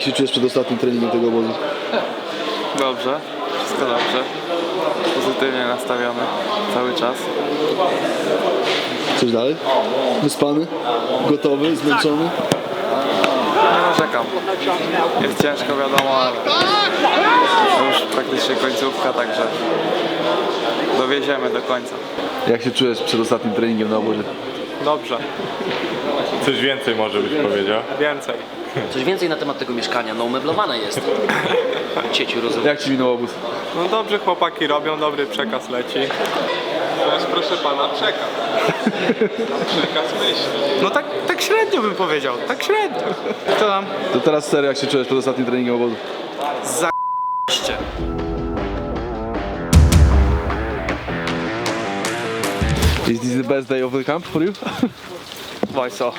Jak się czujesz przed ostatnim treningiem tego obozu? Dobrze, wszystko dobrze. Pozytywnie nastawiony cały czas. Coś dalej? Wyspany? Gotowy? Zmęczony? Nie narzekam. Jest ciężko, wiadomo, ale to już praktycznie końcówka, także dowieziemy do końca. Jak się czujesz przed ostatnim treningiem na obozie? Dobrze, Coś więcej może byś powiedział? więcej. Coś więcej na temat tego mieszkania, no umeblowane jest. Cieciu, rozumiem. Jak ci minął obóz? No dobrze chłopaki robią, dobry przekaz leci. Teraz proszę pana przekaz. Przekaz myśli. No tak średnio bym powiedział, tak średnio. Co tam? To teraz serio, jak się czujesz przed ostatnim treningiem obozu? Ście. Is this the best day of the camp for you? Why so?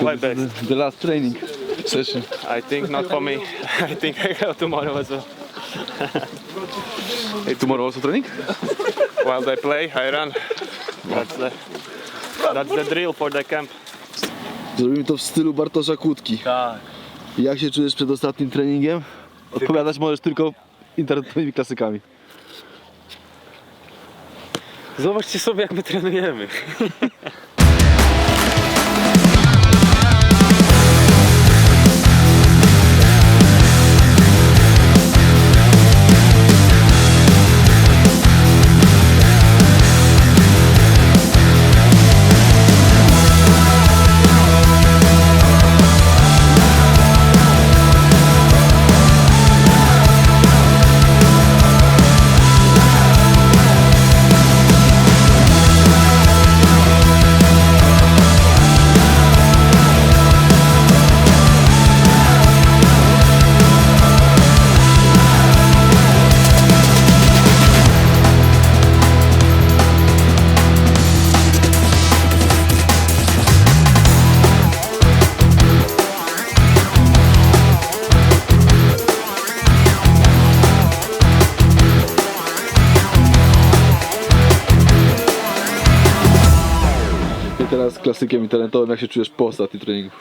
Why best? The last training session. I think not for me. I think I have tomorrow as well. Hey, tomorrow also training? While they play, I run. That's the drill for the camp. Zrobimy to w stylu Bartosza Kłódki. Tak. Jak się czujesz przed ostatnim treningiem? Odpowiadać możesz tylko internetowymi klasykami. Zobaczcie sobie, jak my trenujemy. I teraz klasykiem internetowym, jak się czujesz po ostatnim treningu?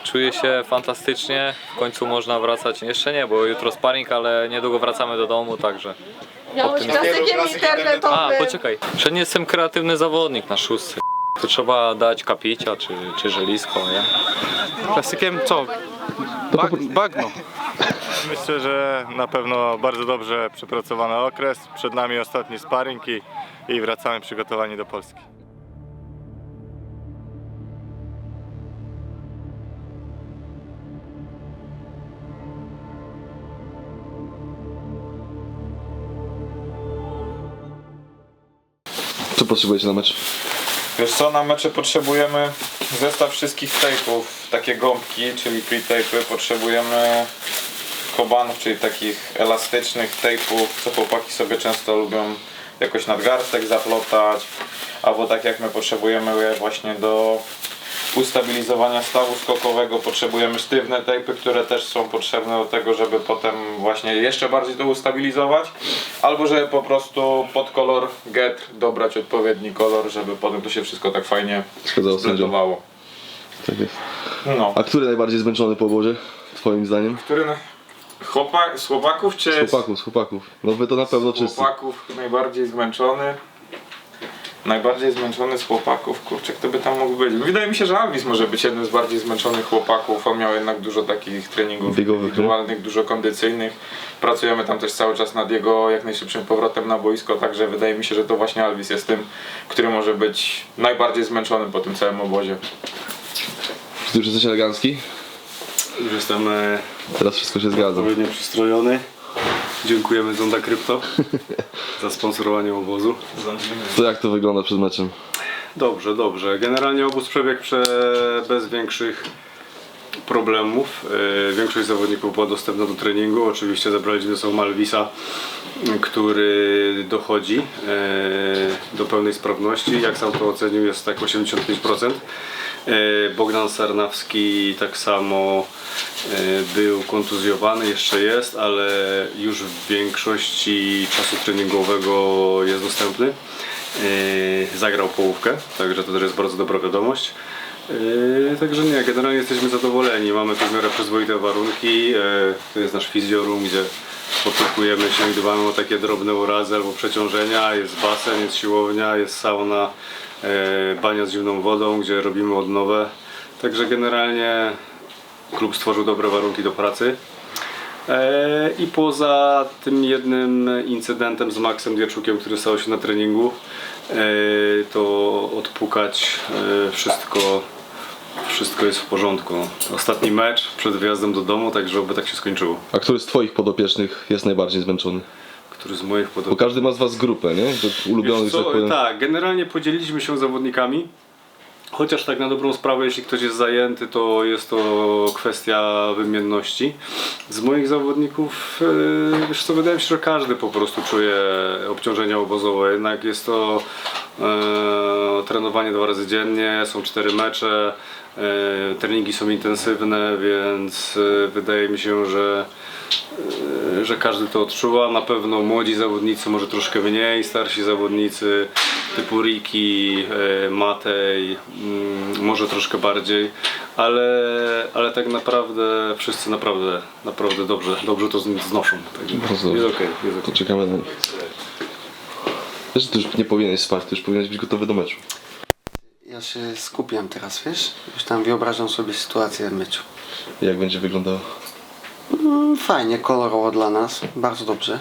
Czuję się fantastycznie, w końcu można wracać, jeszcze nie, bo jutro sparring, ale niedługo wracamy do domu, także... Miałeś klasykiem internetowym. A, poczekaj, że nie jestem kreatywny zawodnik na szóstce. To trzeba dać kapicia czy żelisko, nie? Klasykiem co? Bagno. Myślę, że na pewno bardzo dobrze przepracowany okres. Przed nami ostatni sparring i wracamy przygotowani do Polski. Co potrzebujecie na mecz? Wiesz co, na mecze potrzebujemy zestaw wszystkich tape'ów, takie gąbki, czyli free tape'y, potrzebujemy kobanów, czyli takich elastycznych tape'ów, co chłopaki sobie często lubią jakoś nadgarstek zaplotać, albo tak jak my potrzebujemy je właśnie do ustabilizowania stawu skokowego, potrzebujemy sztywne tape'y, które też są potrzebne do tego, żeby potem właśnie jeszcze bardziej to ustabilizować, albo żeby po prostu pod kolor get dobrać odpowiedni kolor, żeby potem to się wszystko tak fajnie Zgadzało zblendowało. Tak jest. No. A który najbardziej zmęczony po obozie, twoim zdaniem? Który z chłopaków czy Z chłopaków. No wy to na pewno z wszyscy. chłopaków najbardziej zmęczony? Najbardziej zmęczony z chłopaków, kurczę, kto by tam mógł być? Wydaje mi się, że Alvis może być jednym z bardziej zmęczonych chłopaków. On miał jednak dużo takich treningów Biegowych, indywidualnych, dużo kondycyjnych. Pracujemy tam też cały czas nad jego jak najszybszym powrotem na boisko, także wydaje mi się, że to właśnie Alvis jest tym, który może być najbardziej zmęczony po tym całym obozie. Ty już jesteś elegancki? Już jestem Teraz wszystko się zgadza. odpowiednio przystrojony. Dziękujemy Zonda Krypto za sponsorowanie obozu. To jak to wygląda przed meczem? Dobrze, dobrze. Generalnie obóz przebiegł bez większych problemów. Większość zawodników była dostępna do treningu. Oczywiście zebraliśmy ze sobą Malvisa, który dochodzi do pełnej sprawności. Jak sam to ocenił, jest tak 85%. Bogdan Sarnawski tak samo był kontuzjowany, jeszcze jest, ale już w większości czasu treningowego jest dostępny. Zagrał połówkę, także to też jest bardzo dobra wiadomość. Także nie, generalnie jesteśmy zadowoleni. Mamy tu w miarę przyzwoite warunki. To jest nasz fizjorum, gdzie opiekujemy się i dbamy o takie drobne urazy albo przeciążenia. Jest basen, jest siłownia, jest sauna, bania z zimną wodą, gdzie robimy odnowę. Także generalnie klub stworzył dobre warunki do pracy. I poza tym jednym incydentem z Maxem Diaczukiem, który stał się na treningu, to odpukać wszystko jest w porządku. Ostatni mecz przed wyjazdem do domu, także oby tak się skończyło. A który z twoich podopiecznych jest najbardziej zmęczony? Który z moich Bo każdy ma z was grupę, nie? Ulubionych, że tak powiem. Tak, generalnie podzieliliśmy się zawodnikami. Chociaż tak na dobrą sprawę, jeśli ktoś jest zajęty, to jest to kwestia wymienności. Z moich zawodników, wiesz co, wydaje mi się, że każdy po prostu czuje obciążenia obozowe. Jednak jest to trenowanie 2 razy dziennie, są 4 mecze, treningi są intensywne, więc wydaje mi się, że każdy to odczuwa. Na pewno młodzi zawodnicy może troszkę mniej, starsi zawodnicy typu Riki, Matej może troszkę bardziej, ale tak naprawdę wszyscy naprawdę dobrze to znoszą. Także jest okej. To czekamy na nich. Wiesz, że ty już nie powinieneś spać, ty już powinieneś być gotowy do meczu. Ja się skupiam teraz, wiesz? Już tam wyobrażam sobie sytuację w meczu. Jak będzie wyglądało? Fajnie, kolorowo dla nas, bardzo dobrze.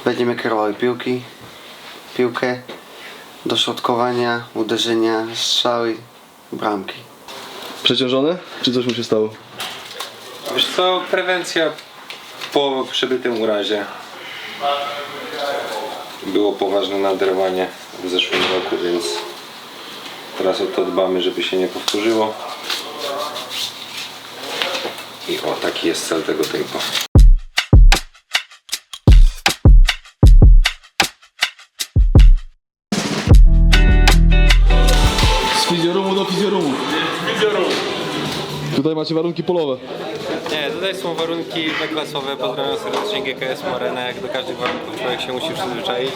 Będziemy kierowali piłkę, dośrodkowania, uderzenia, strzały, bramki. Przeciążone? Czy coś mu się stało? Wiesz co, prewencja po przebytym urazie. Było poważne naderwanie w zeszłym roku, więc teraz o to dbamy, żeby się nie powtórzyło. I o, taki jest cel tego tejpa. Z fizjorumu do fizjorumu. Tutaj macie warunki polowe. Nie, tutaj są warunki B-klasowe, pozdrawiam serdecznie GKS Morena, jak do każdych warunków człowiek się musi przyzwyczaić.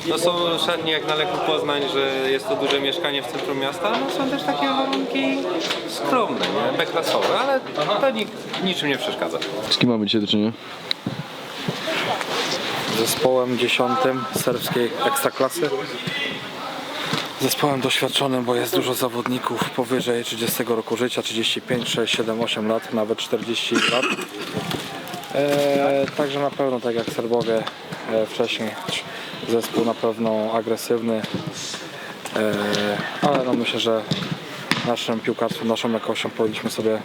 No są szatnie jak na Lechu Poznań, że jest to duże mieszkanie w centrum miasta, no są też takie warunki skromne, nie? B-klasowe, ale to niczym nie przeszkadza. Z kim mamy dzisiaj do czynienia? Zespołem 10 serbskiej ekstraklasy. Zespołem doświadczonym, bo jest dużo zawodników powyżej 30 roku życia, 35, 6, 7, 8 lat, nawet 40 lat. Także na pewno, tak jak Serbowie wcześniej, zespół na pewno agresywny, ale no myślę, że naszym piłkarstwem, naszą jakością powinniśmy sobie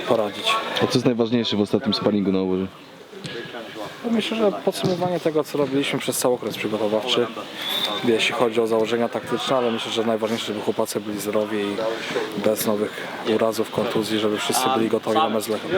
poradzić. A co jest najważniejsze w ostatnim sparingu na oborze? Myślę, że podsumowanie tego, co robiliśmy przez cały okres przygotowawczy, jeśli chodzi o założenia taktyczne, ale myślę, że najważniejsze, żeby chłopacy byli zdrowi i bez nowych urazów, kontuzji, żeby wszyscy byli gotowi na mecz z Lechem.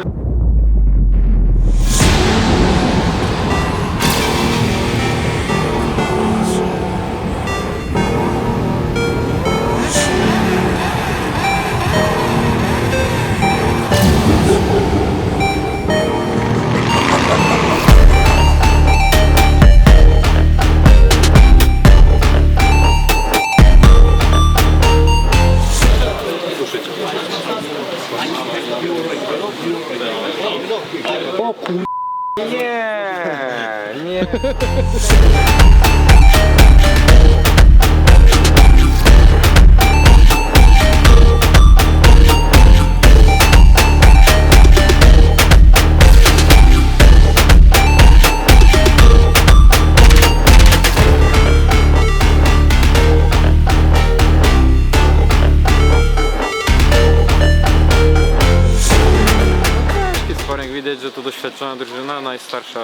Widać, że to doświadczona drużyna, najstarsza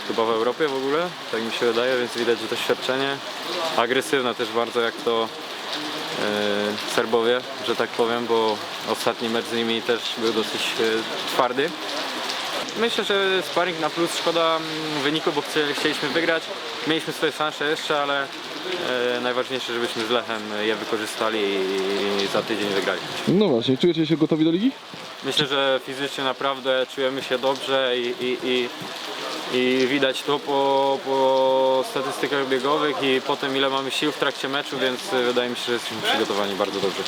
chyba w Europie w ogóle, tak mi się wydaje, więc widać, że doświadczenie. Agresywna też bardzo, jak to Serbowie, że tak powiem, bo ostatni mecz z nimi też był dosyć twardy. Myślę, że sparring na plus, szkoda wyniku, bo chcieliśmy wygrać. Mieliśmy swoje szanse jeszcze, ale najważniejsze, żebyśmy z Lechem je wykorzystali i za tydzień wygrali. No właśnie, czujecie się gotowi do ligi? Myślę, że fizycznie naprawdę czujemy się dobrze i widać to po statystykach biegowych i po tym, ile mamy sił w trakcie meczu, więc wydaje mi się, że jesteśmy przygotowani bardzo dobrze.